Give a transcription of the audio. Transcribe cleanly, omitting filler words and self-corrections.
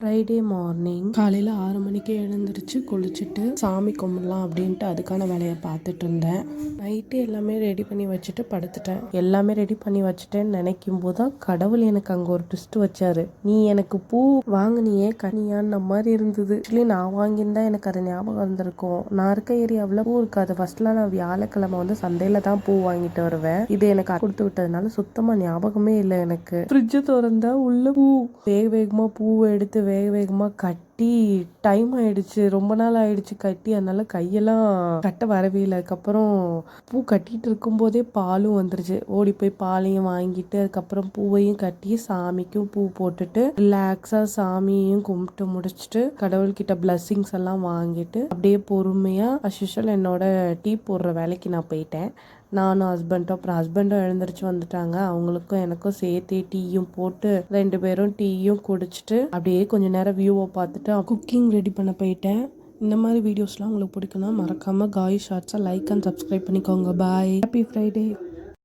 Friday morning காலையில் 6 மணிக்கு எழுந்திரிச்சு குளிச்சுட்டு சாமி கும்பிடலாம் அப்படின்ட்டு அதுக்கான வேலையை பார்த்துட்டு இருந்தேன். நைட்டு எல்லாமே ரெடி பண்ணி வச்சுட்டு படுத்துட்டேன். எல்லாமே ரெடி பண்ணி வச்சுட்டேன்னு நினைக்கும் போது தான் கடவுள் எனக்கு அங்கே ஒரு ட்விஸ்ட் வச்சாரு. நீ எனக்கு பூ வாங்கினியே கனியான்ன மாதிரி இருந்தது. ஆக்சுவலி நான் வாங்கியிருந்தா எனக்கு அது ஞாபகம் இருந்திருக்கும். நான் இருக்க ஏரியாவில் பூ இருக்காது. ஃபர்ஸ்ட்லாம் நான் வியாழக்கிழமை வந்து சந்தையில தான் பூ வாங்கிட்டு வருவேன். இது எனக்கு கொடுத்து விட்டதுனால சுத்தமா ஞாபகமே இல்லை எனக்கு. ஃப்ரிட்ஜு திறந்தா உள்ள பூ வேகமா பூவை எடுத்து வேகமாக கட்டி டைம் ஆயிடுச்சு. ரொம்ப நாள் ஆயிடுச்சு கட்டி. அதனால கையெல்லாம் கட்ட வரவே இல்லை. அதுக்கப்புறம் பூ கட்டிட்டு இருக்கும்போதே பாலும் வந்துருச்சு. ஓடி போய் பாலையும் வாங்கிட்டு அதுக்கப்புறம் பூவையும் கட்டி சாமிக்கும் பூ போட்டுட்டு ரிலாக்ஸாக சாமியையும் கும்பிட்டு முடிச்சுட்டு கடவுள்கிட்ட பிளஸ்ஸிங்ஸ் எல்லாம் வாங்கிட்டு அப்படியே பொறுமையாக அஸ்யூஷுவல் என்னோட டீ போடுற வேலைக்கு நான் போயிட்டேன். நானும் ஹஸ்பண்டும் அப்புறம் ஹஸ்பண்டும் எழுந்திரிச்சு வந்துட்டாங்க. அவங்களுக்கும் எனக்கும் சேர்த்து டீயும் போட்டு 2 பேரும் டீயும் குடிச்சிட்டு அப்படியே கொஞ்ச நேரம் வியூவை பார்த்துட்டு குக்கிங் ரெடி பண்ண போயிட்டேன். இந்த மாதிரி வீடியோஸ்லாம் உங்களுக்கு பிடிக்குன்னா மறக்காமல் காய் ஷார்ட்ஸை லைக் அண்ட் சப்ஸ்கிரைப் பண்ணிக்கோங்க. பாய். Happy Friday.